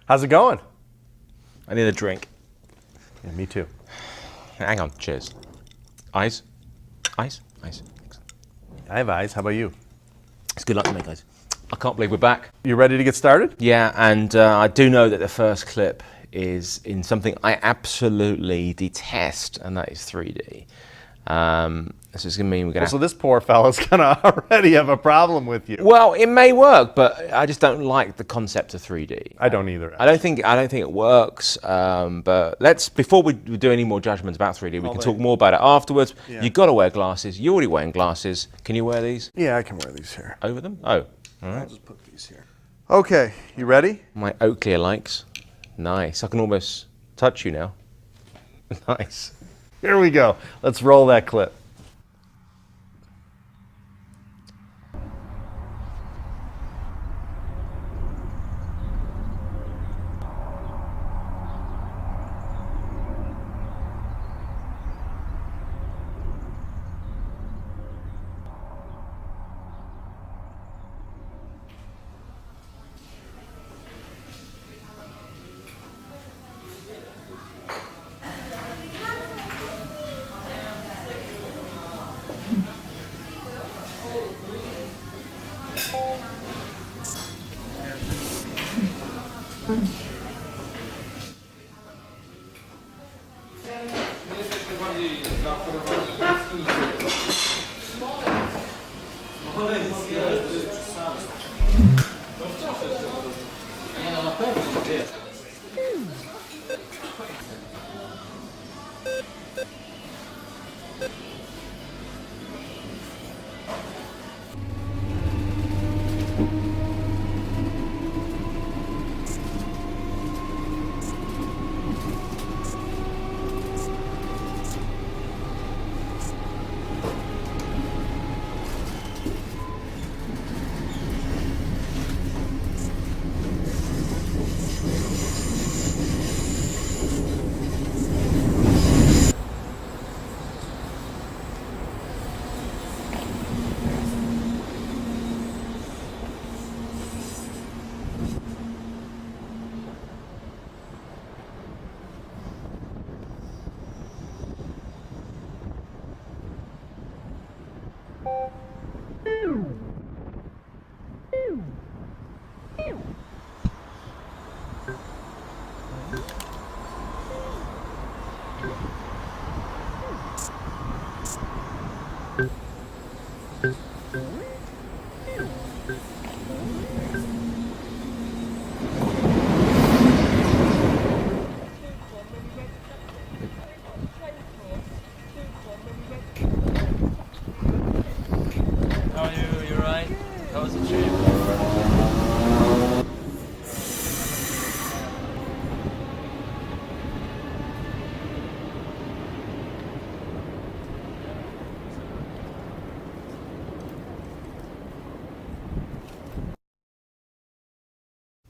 How's it going? I need a drink. Yeah, me too. Hang on, cheers. Eyes? Eyes? Eyes. I have eyes. How about you? It's good luck to me, guys. I can't believe we're back. You ready to get started? Yeah, and I do know that the first clip is in something I absolutely detest, and that is 3D. This is going to mean we're going to... So this poor fella's going to already have a problem with you. Well, it may work, but I just don't like the concept of 3D. I don't either. I don't think it works. But let's, before we do any more judgments about 3D, we can talk more about it afterwards. Yeah. You've got to wear glasses. You're already wearing glasses. Can you wear these? Yeah, I can wear these here. Over them? Oh, all right. I'll just put these here. Okay, you ready? My Oakley likes. Nice. I can almost touch you now. Nice. Here we go. Let's roll that clip.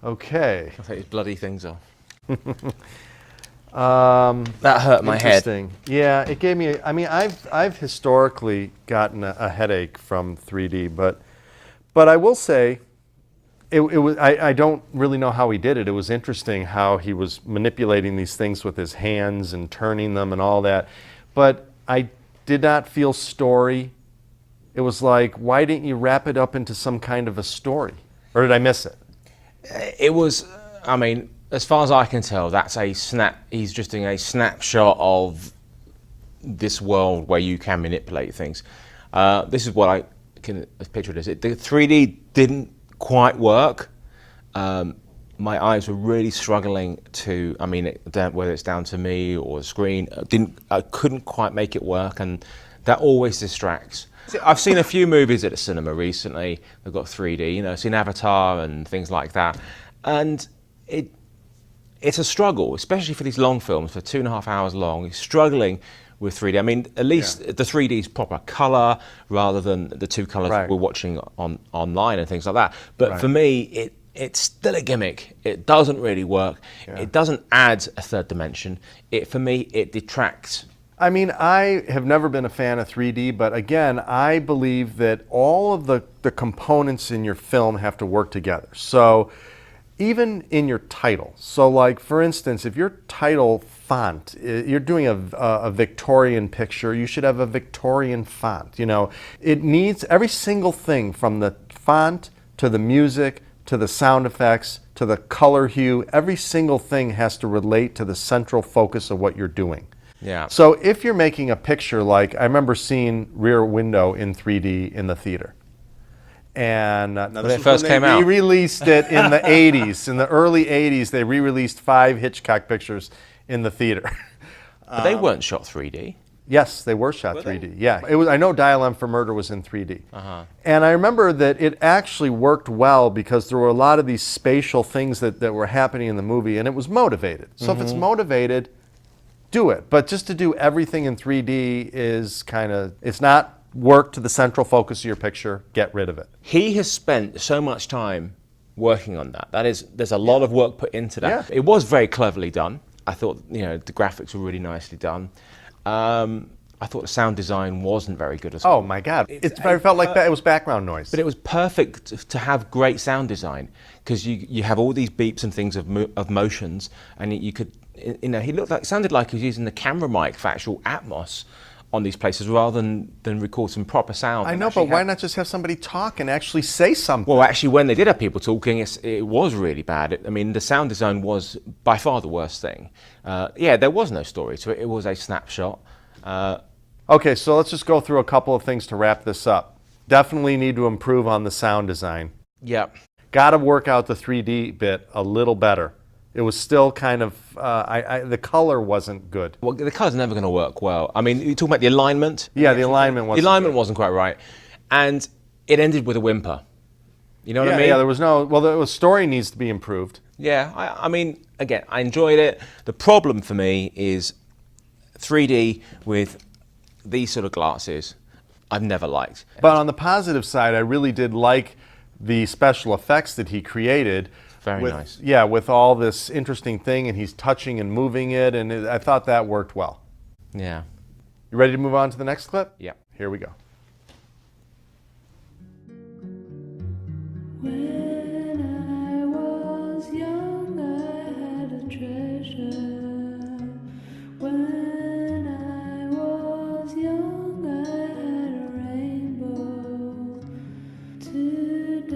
Okay. I'll take these bloody things off. That hurt my head. Interesting. Yeah, it gave me. I mean, I've historically gotten a headache from 3D, but I will say, it was. I don't really know how he did it. It was interesting how he was manipulating these things with his hands and turning them and all that, but I did not feel story. It was like, why didn't you wrap it up into some kind of a story, or did I miss it? It was, I mean, as far as I can tell, that's a snap. He's just doing a snapshot of this world where you can manipulate things. This is what I can picture this. The 3D didn't quite work. My eyes were really struggling to, I mean, whether it's down to me or the screen, I couldn't quite make it work, and that always distracts. I've seen a few movies at the cinema recently that got 3D, you know, I've seen Avatar and things like that. And it's a struggle, especially for these long films, for 2.5 hours long, you're struggling with 3D. I mean, at least the 3D is proper color rather than the two colors we're watching online and things like that. But for me, it's still a gimmick. It doesn't really work. It doesn't add a third dimension. For me, it detracts. I mean, I have never been a fan of 3D, but again, I believe that all of the components in your film have to work together. So even in your title. So like, for instance, if your title font, you're doing a Victorian picture, you should have a Victorian font. You know, it needs every single thing from the font to the music to the sound effects to the color hue. Every single thing has to relate to the central focus of what you're doing. Yeah. So if you're making a picture, like I remember seeing Rear Window in 3D in the theater. And now when it first came out, they re-released it in the 80s. In the early 80s, they re-released 5 Hitchcock pictures in the theater. But they weren't shot 3D. Yes, they were shot 3D. Yeah, it was. I know Dial M for Murder was in 3D. And I remember that it actually worked well because there were a lot of these spatial things that were happening in the movie, and it was motivated. So if it's motivated, do it. But just to do everything in 3D is kind of, it's not work to the central focus of your picture. Get rid of it. He has spent so much time working on that. That is, there's a lot of work put into that. Yeah. It was very cleverly done. I thought, you know, the graphics were really nicely done. I thought the sound design wasn't very good as well. Oh my God! I felt like it was background noise. But it was perfect to have great sound design because you have all these beeps and things of motions, and you could, you know, he sounded like he was using the camera mic for actual Atmos on these places rather than record some proper sound. I know, but why not just have somebody talk and actually say something? Well, actually, when they did have people talking, it was really bad. I mean, the sound design was by far the worst thing. Yeah, there was no story to it. It was a snapshot. Okay, so let's just go through a couple of things to wrap this up. Definitely need to improve on the sound design. Yeah. Got to work out the 3D bit a little better. It was still kind of, the color wasn't good. Well, the color's never going to work well. I mean, you're talking about the alignment? Yeah, the alignment wasn't The alignment wasn't quite right. And it ended with a whimper. You know what I mean? Yeah, there was no, well, the story needs to be improved. Yeah, I mean, again, I enjoyed it. The problem for me is 3D with these sort of glasses, I've never liked. But on the positive side, I really did like the special effects that he created. Very nice. Yeah, with all this interesting thing, and he's touching and moving it, and I thought that worked well. Yeah. You ready to move on to the next clip? Yeah. Here we go. When I was young, I had a treasure. When I was young, I had a rainbow. Today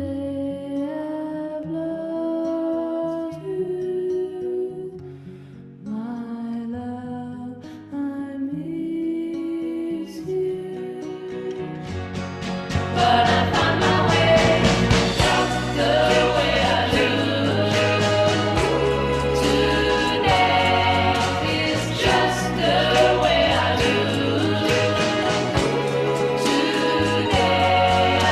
I've lost you, my love. I miss you. But I found my way, the way I do. Today is just the way I do. Today I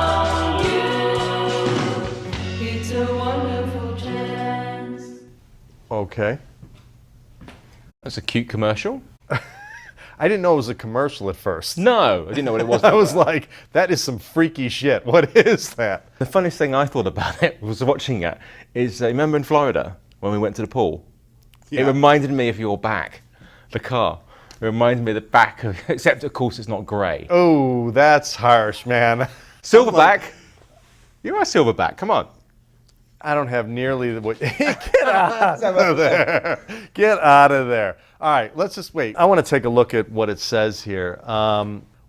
found you. It's a wonderful chance. Okay. That's a cute commercial. I didn't know it was a commercial at first. No, I didn't know what it was. I was like, that is some freaky shit. What is that? The funniest thing I thought about it was watching it is, remember in Florida when we went to the pool? Yeah. It reminded me of your back, the car. It reminded me of the back, except of course it's not grey. Oh, that's harsh, man. Silverback. You are silverback, come on. I don't have nearly the... Get out of there. Get out of there. All right, let's just wait. I want to take a look at what it says here.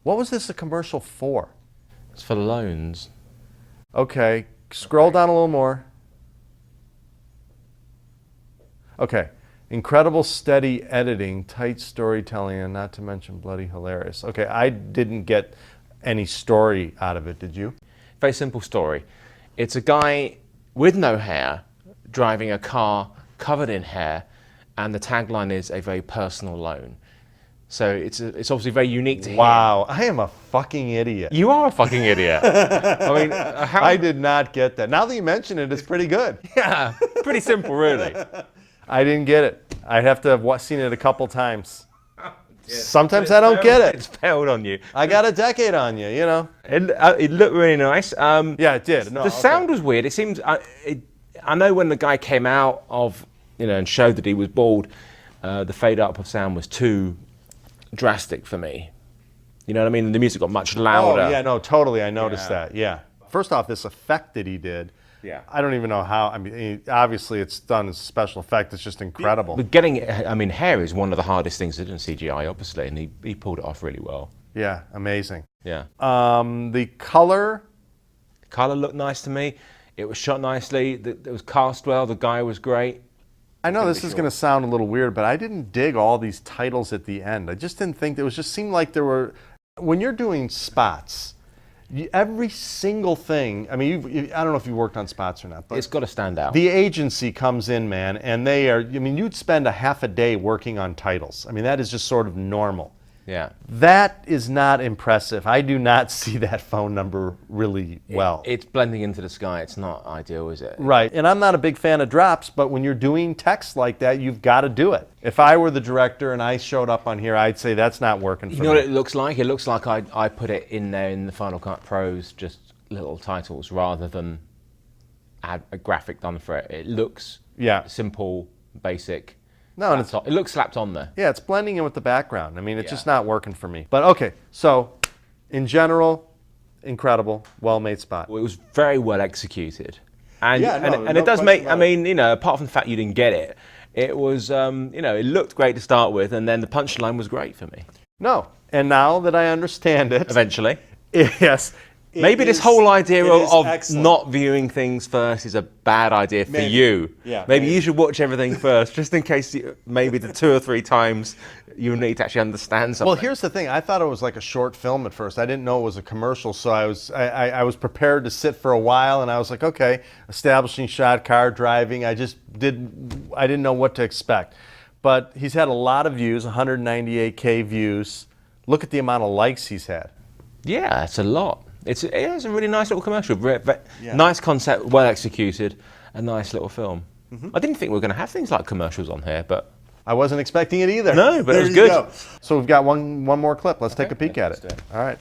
What was this a commercial for? It's for loans. Okay, scroll down a little more. Okay, incredible steady editing, tight storytelling, and not to mention bloody hilarious. Okay, I didn't get any story out of it, did you? Very simple story. It's a guy with no hair driving a car covered in hair, and the tagline is a very personal loan. So it's obviously very unique to him. Wow, I am a fucking idiot. You are a fucking idiot. I mean, I did not get that. Now that you mention it, it's pretty good. Yeah, pretty simple, really. I didn't get it. I'd have to have seen it a couple times. Sometimes I don't get It's it. failed on you. I got a decade on you, you know. It looked really nice. Yeah, it did. No, The okay. sound was weird. It seems. I know when the guy came out of, and showed that he was bald, the fade up of sound was too drastic for me. You know what I mean? The music got much louder. Oh, yeah, no, totally. I noticed that, yeah. First off, this effect that he did, Yeah. I don't even know how. I mean, obviously it's done as a special effect. It's just incredible. But getting it, I mean, hair is one of the hardest things to do in CGI, obviously, and he pulled it off really well. Yeah, amazing. Yeah. The color. The colour looked nice to me. It was shot nicely. It was cast well. The guy was great. I know gonna this be is short. going to sound a little weird, but I didn't dig all these titles at the end. I just didn't think just seemed like there were, when you're doing spots, every single thing. I mean, I don't know if you worked on spots or not, but It's got to stand out. the agency comes in, man, and they are. I mean, you'd spend a half a day working on titles. I mean, that is just sort of normal. Yeah. That is not impressive. I do not see that phone number really well. It's blending into the sky. It's not ideal, is it? Right, and I'm not a big fan of drops, but when you're doing text like that, you've got to do it. If I were the director and I showed up on here, I'd say that's not working for You know me. what it looks like? It looks like I put it in there in the Final Cut Pros, just little titles rather than add a graphic done for it. It looks simple, basic. No, and It looks slapped on there. Yeah, it's blending in with the background. I mean, it's just not working for me. But okay, so in general, incredible, well-made spot. Well, it was very well executed. And, Yeah, no, and no it does question make, about I mean, you know, apart from the fact you didn't get it, it was, you know, it looked great to start with, and then the punchline was great for me. No, and now that I understand it, Eventually. yes. Maybe this whole idea of excellent. not viewing things first is a bad idea for Maybe. you. Yeah, maybe maybe. you should watch everything first, just in case maybe the 2 or 3 times you need to actually understand something. Well, here's the thing. I thought it was like a short film at first. I didn't know it was a commercial, so I was prepared to sit for a while, and I was like, okay, establishing shot, car driving. I didn't know what to expect. But he's had a lot of views, 198K views. Look at the amount of likes he's had. Yeah, that's a lot. It's a really nice little commercial. Nice concept, well executed, a nice little film. I didn't think we were going to have things like commercials on here, but I wasn't expecting it either. No, but it There was you good. go. So we've got one more clip. Let's take a peek at let's it. do it. All right.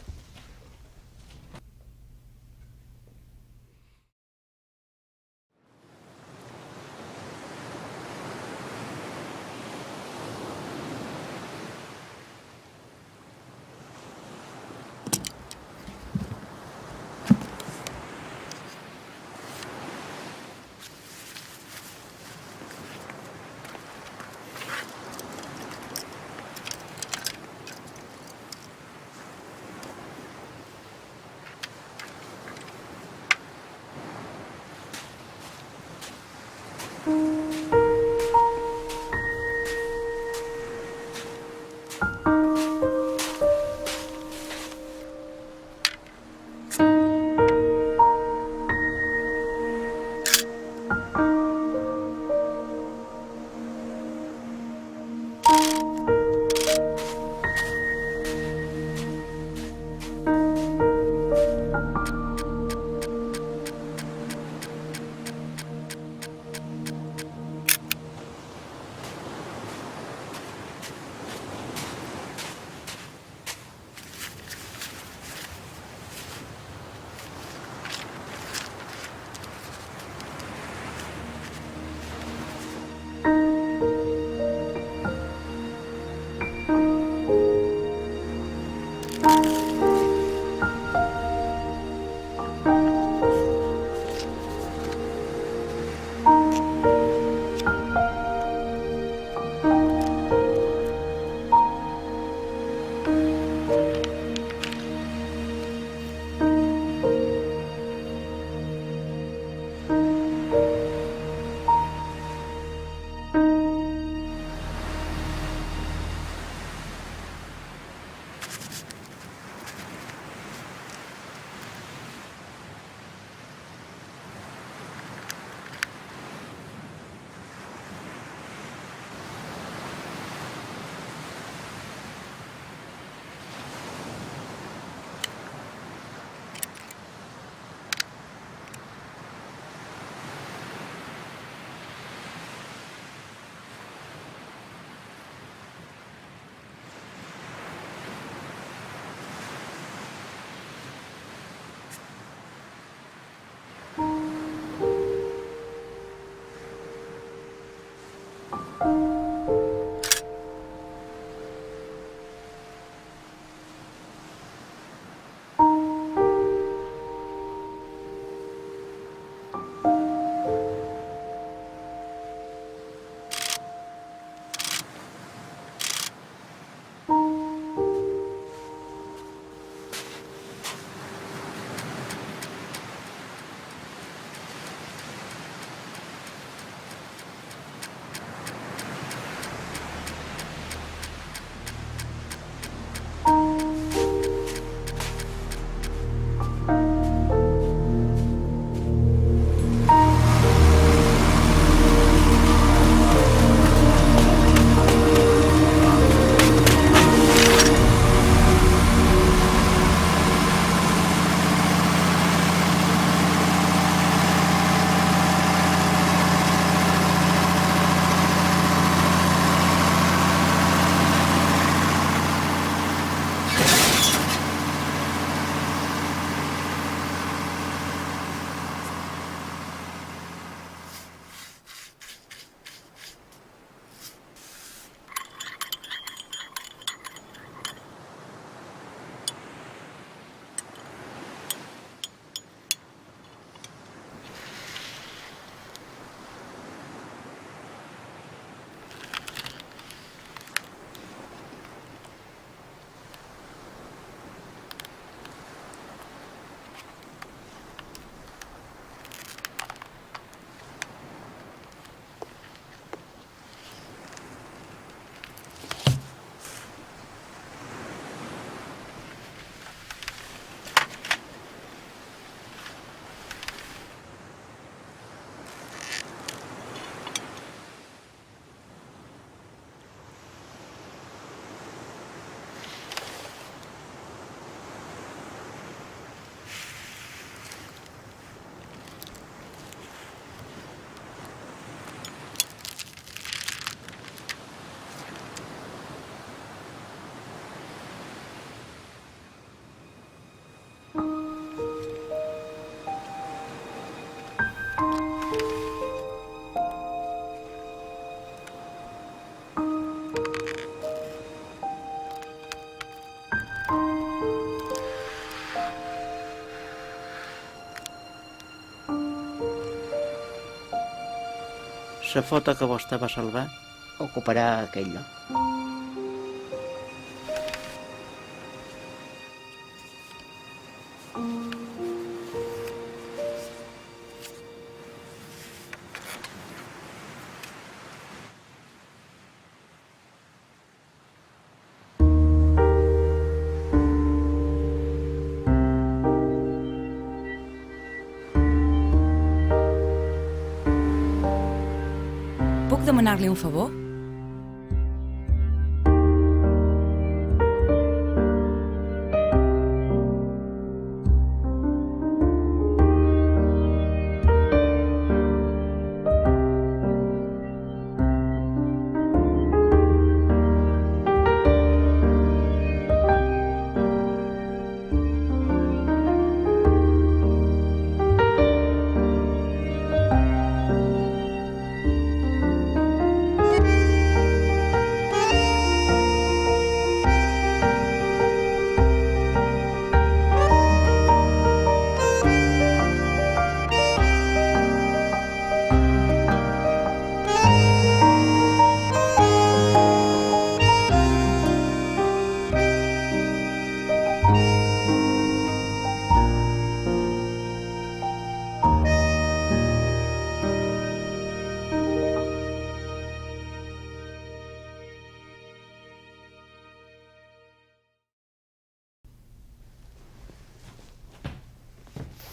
la foto que vostè va salvar ocuparà aquell lloc. Puc demanar-li un favor?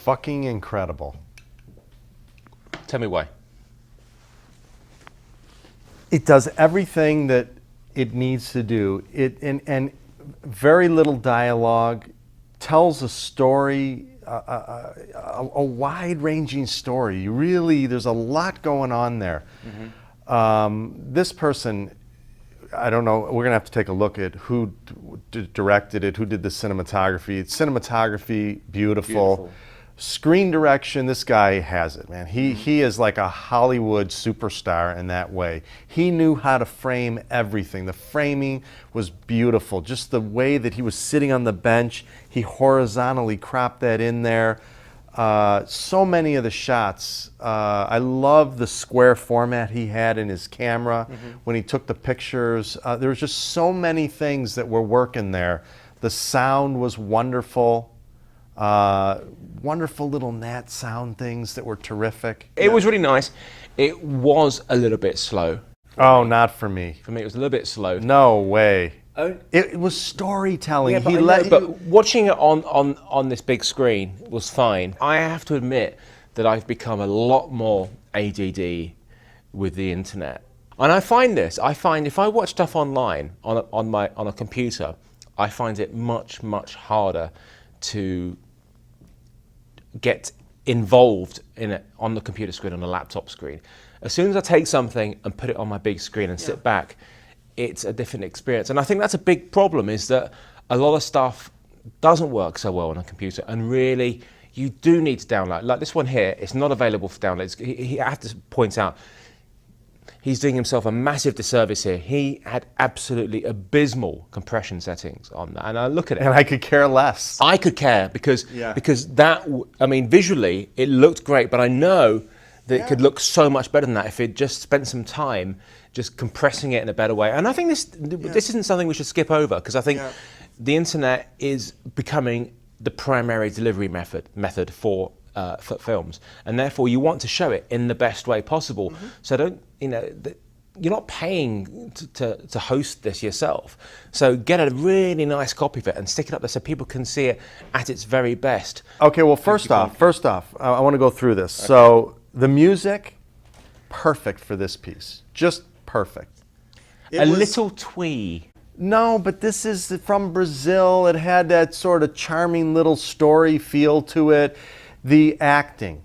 Fucking incredible. Tell me why. It does everything that it needs to do. And very little dialogue, tells a story, a wide-ranging story. You really, there's a lot going on there. This person, I don't know, we're gonna have to take a look at who directed it, who did the cinematography. It's cinematography, beautiful. Screen direction, this guy has it, man. He is like a Hollywood superstar in that way. He knew how to frame everything. The framing was beautiful. Just the way that he was sitting on the bench, he horizontally cropped that in there. So many of the shots. I love the square format he had in his camera when he took the pictures. There was just so many things that were working there. The sound was wonderful. Wonderful little Nat sound things that were terrific. It was really nice. It was a little bit slow. Oh, not for me. For me, it was a little bit slow. No way. Oh. It was storytelling. Yeah, but, He I know, let you- but watching it on this big screen was fine. I have to admit that I've become a lot more ADD with the internet. And I find if I watch stuff online on a computer, I find it much harder to get involved in it on the computer screen, on the laptop screen. As soon as I take something and put it on my big screen and sit back, it's a different experience. And I think that's a big problem, is that a lot of stuff doesn't work so well on a computer, and really you do need to download. Like this one here, it's not available for download. I have to point out, he's doing himself a massive disservice here. He had absolutely abysmal compression settings on that. And I look at it. and I could care less. I could care because that, I mean, visually it looked great, but I know that it could look so much better than that if it just spent some time just compressing it in a better way. And I think this isn't something we should skip over, because I think the internet is becoming the primary delivery method for films, and therefore you want to show it in the best way possible. So you're not paying to host this yourself. So get a really nice copy of it and stick it up there so people can see it at its very best. Okay, well, first off, I want to go through this. Okay. So the music, perfect for this piece, just perfect. Little twee. No, but this is from Brazil. It had that sort of charming little story feel to it. The acting,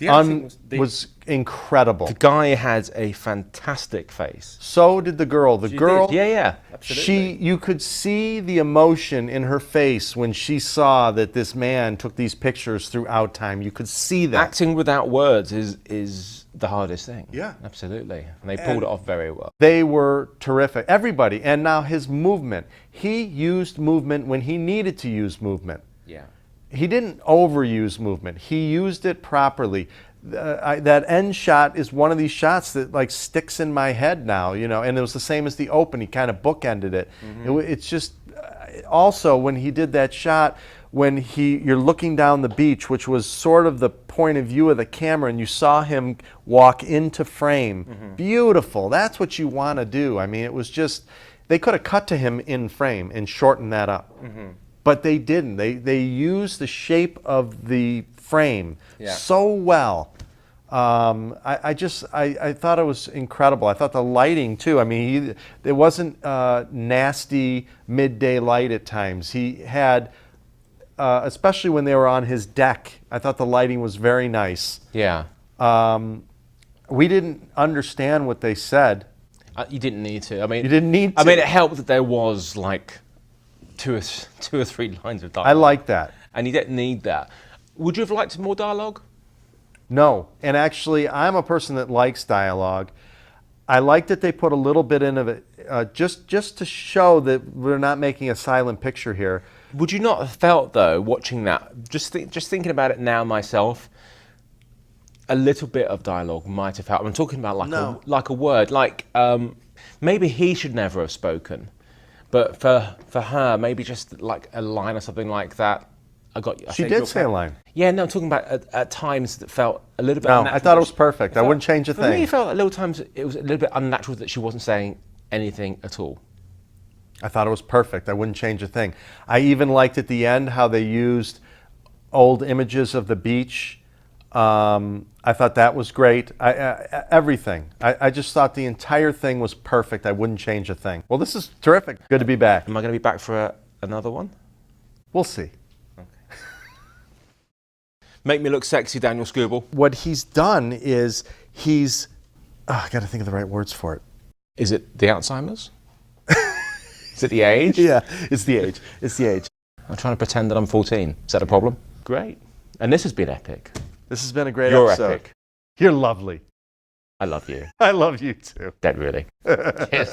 was incredible. The guy had a fantastic face. So did the girl. The girl, yeah, absolutely. you could see the emotion in her face when she saw that this man took these pictures throughout time. You could see that. Acting without words is the hardest thing. Yeah. Absolutely. And they pulled it off very well. They were terrific. Everybody. And now his movement. He used movement when he needed to use movement. Yeah. He didn't overuse movement. He used it properly. that end shot is one of these shots that like sticks in my head now, you know. And it was the same as the open. He kind of bookended it. It's just also when he did that shot, when you're looking down the beach, which was sort of the point of view of the camera, and you saw him walk into frame. Beautiful. That's what you want to do. I mean, it was just, they could have cut to him in frame and shortened that up. But they didn't. They used the shape of the frame so well. I thought it was incredible. I thought the lighting too. I mean, it wasn't nasty midday light at times. He had, especially when they were on his deck, I thought the lighting was very nice. Yeah. We didn't understand what they said. You didn't need to. I mean, You didn't need I to. mean, it helped that there was like two or three lines of dialogue. I like that. And you didn't need that. Would you have liked more dialogue? No, and actually, I'm a person that likes dialogue. I like that they put a little bit in of it, just to show that we're not making a silent picture here. Would you not have felt though, watching that, just thinking about it now myself, a little bit of dialogue might have helped. I'm talking about like a word, like maybe he should never have spoken, but for her, maybe just like a line or something like that. She did say a line. Yeah, no, I'm talking about at times that felt a little bit No, unnatural. I thought it was perfect. I wouldn't change a For me, thing. it felt a little times it was a little bit unnatural that she wasn't saying anything at all. I thought it was perfect. I wouldn't change a thing. I even liked at the end how they used old images of the beach. I thought that was great. Everything. I just thought the entire thing was perfect. I wouldn't change a thing. Well, this is terrific. Good to be back. Am I going to be back for another one? We'll see. Make me look sexy, Daniel Scooble. What he's done is I got to think of the right words for it. Is it the Alzheimer's? Is it the age? Yeah, it's the age. It's the age. I'm trying to pretend that I'm 14. Is that a problem? Great. And this has been epic. This has been a great You're episode. epic. You're lovely. I love you. I love you too. Dead really. Yes.